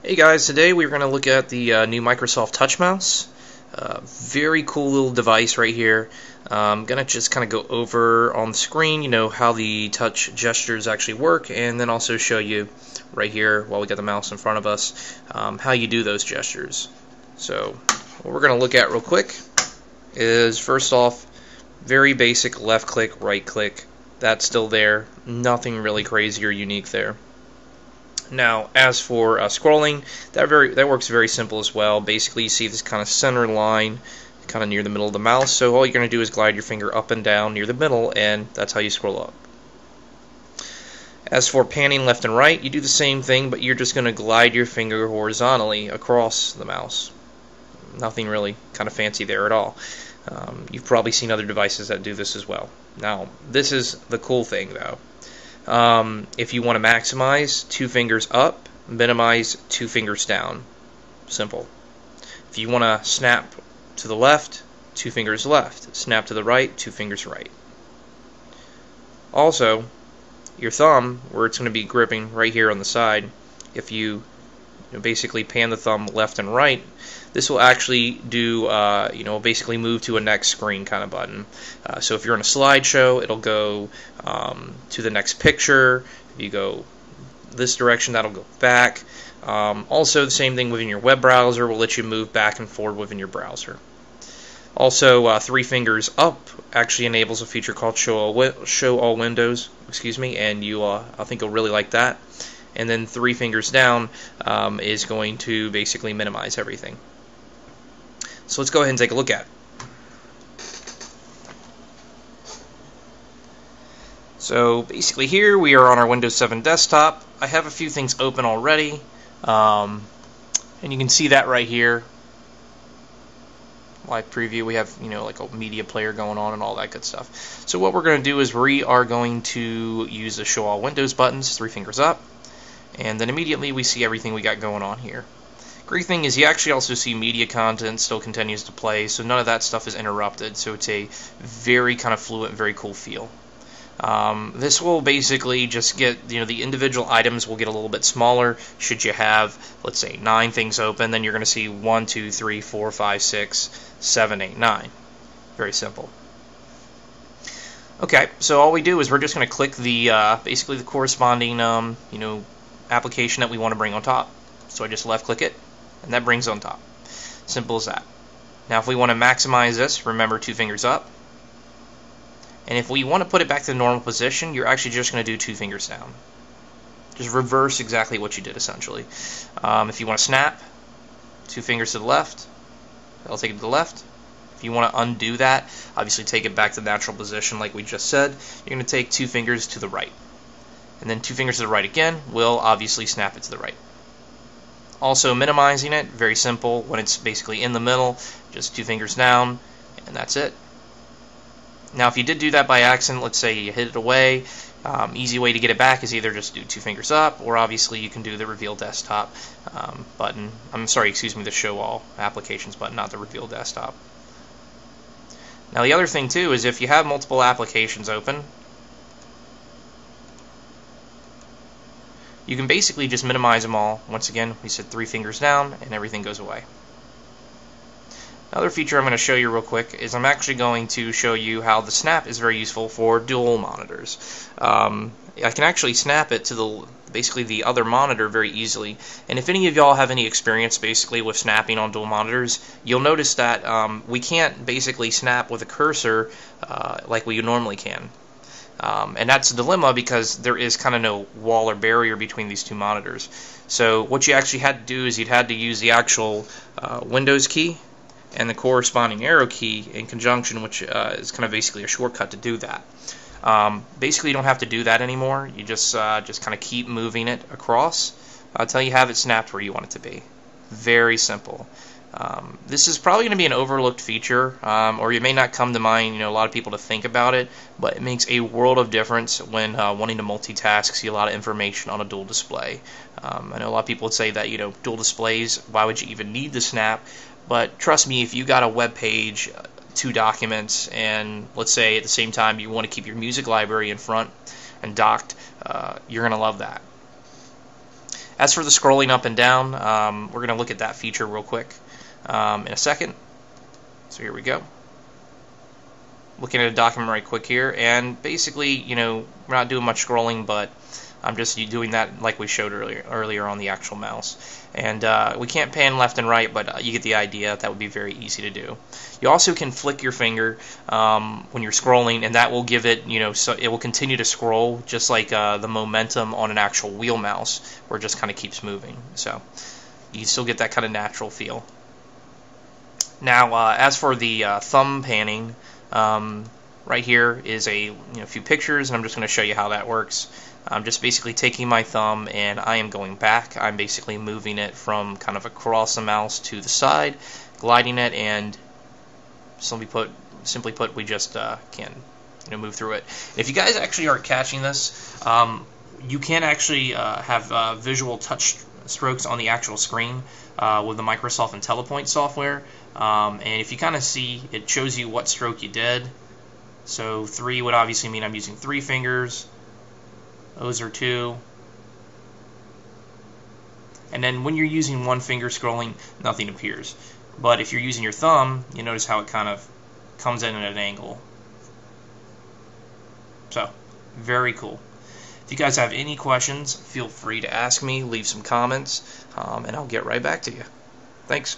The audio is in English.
Hey guys, today we're going to look at the new Microsoft Touch Mouse. Very cool little device right here. I'm going to just kind of go over on the screen, how the touch gestures actually work, and then also show you right here while we got the mouse in front of us how you do those gestures. So what we're going to look at real quick is, first off, very basic left click, right click. That's still there. Nothing really crazy or unique there. Now, as for scrolling, that works very simple as well. Basically, you see this kind of center line kind of near the middle of the mouse, so all you're going to do is glide your finger up and down near the middle, and that's how you scroll up. As for panning left and right, you do the same thing, but you're just going to glide your finger horizontally across the mouse. Nothing really kind of fancy there at all. You've probably seen other devices that do this as well. Now, this is the cool thing, though. If you want to maximize, 2 fingers up, minimize, 2 fingers down. Simple. If you want to snap to the left, 2 fingers left. Snap to the right, 2 fingers right. Also, your thumb, where it's going to be gripping right here on the side, if you basically pan the thumb left and right, this will actually do, basically move to a next screen kind of button. So if you're in a slideshow, it'll go to the next picture. If you go this direction, that'll go back. Also, the same thing within your web browser will let you move back and forward within your browser. Also, 3 fingers up actually enables a feature called Show All Windows, and I think you'll really like that. And then 3 fingers down is going to basically minimize everything. So let's go ahead and take a look at it. So basically here we are on our Windows 7 desktop. I have a few things open already, and you can see that right here. Live preview, we have like a media player going on and all that good stuff. So what we're going to do is we are going to use the Show All Windows buttons, 3 fingers up, and then immediately we see everything we got going on here. Great thing is you actually also see media content still continues to play, so none of that stuff is interrupted, so it's a very kind of fluent, very cool feel. This will basically just get, the individual items will get a little bit smaller. Should you have, let's say, 9 things open, then you're going to see 1, 2, 3, 4, 5, 6, 7, 8, 9. Very simple. Okay, so all we do is we're just going to click the, basically the corresponding, application that we want to bring on top. So I just left click it, and that brings on top. Simple as that. Now if we want to maximize this, remember 2 fingers up. And if we want to put it back to the normal position, you're actually just going to do 2 fingers down. Just reverse exactly what you did essentially. If you want to snap, 2 fingers to the left. That'll take it to the left. If you want to undo that, obviously take it back to the natural position like we just said, you're going to take 2 fingers to the right. And then 2 fingers to the right again will obviously snap it to the right. Also minimizing it, very simple. When it's basically in the middle, just 2 fingers down, and that's it. Now if you did do that by accident, let's say you hid it away, easy way to get it back is either just do 2 fingers up, or obviously you can do the Reveal Desktop button. The Show All Applications button, not the Reveal Desktop. Now the other thing too is if you have multiple applications open, you can basically just minimize them all. Once again, we said 3 fingers down and everything goes away. Another feature I'm going to show you real quick is I'm actually going to show you how the snap is very useful for dual monitors. I can actually snap it to basically the other monitor very easily. And if any of y'all have any experience basically with snapping on dual monitors, you'll notice that we can't basically snap with a cursor like we normally can. And that's a dilemma because there is kind of no wall or barrier between these 2 monitors. So what you actually had to do is you'd had to use the actual Windows key and the corresponding arrow key in conjunction, which is kind of basically a shortcut to do that. Basically, you don't have to do that anymore. You just kind of keep moving it across until you have it snapped where you want it to be. Very simple. This is probably going to be an overlooked feature, or it may not come to mind, a lot of people to think about it, but it makes a world of difference when wanting to multitask, see a lot of information on a dual display. I know a lot of people would say that, dual displays, why would you even need the snap? But trust me, if you got a web page, 2 documents, and let's say at the same time you want to keep your music library in front and docked, you're going to love that. As for the scrolling up and down, we're going to look at that feature real quick in a second. So here we go. Looking at a document right quick here, and basically, you know, we're not doing much scrolling, but I'm just doing that like we showed earlier on the actual mouse. And we can't pan left and right, but you get the idea. That would be very easy to do. You also can flick your finger when you're scrolling, and that will give it, you know, so it will continue to scroll just like the momentum on an actual wheel mouse, where it just kind of keeps moving. So you still get that kind of natural feel. Now, as for the thumb panning, right here is a few pictures, and I'm just going to show you how that works. I'm just basically taking my thumb and I am going back. I'm basically moving it from kind of across the mouse to the side, gliding it, and simply put, we just can move through it. If you guys actually are catching this, you can actually have visual touch strokes on the actual screen with the Microsoft IntelliPoint software. And if you kind of see, it shows you what stroke you did. So 3 would obviously mean I'm using 3 fingers. Those are 2. And then when you're using 1 finger scrolling, nothing appears. But if you're using your thumb, you notice how it kind of comes in at an angle. So, very cool. If you guys have any questions, feel free to ask me, leave some comments, and I'll get right back to you. Thanks.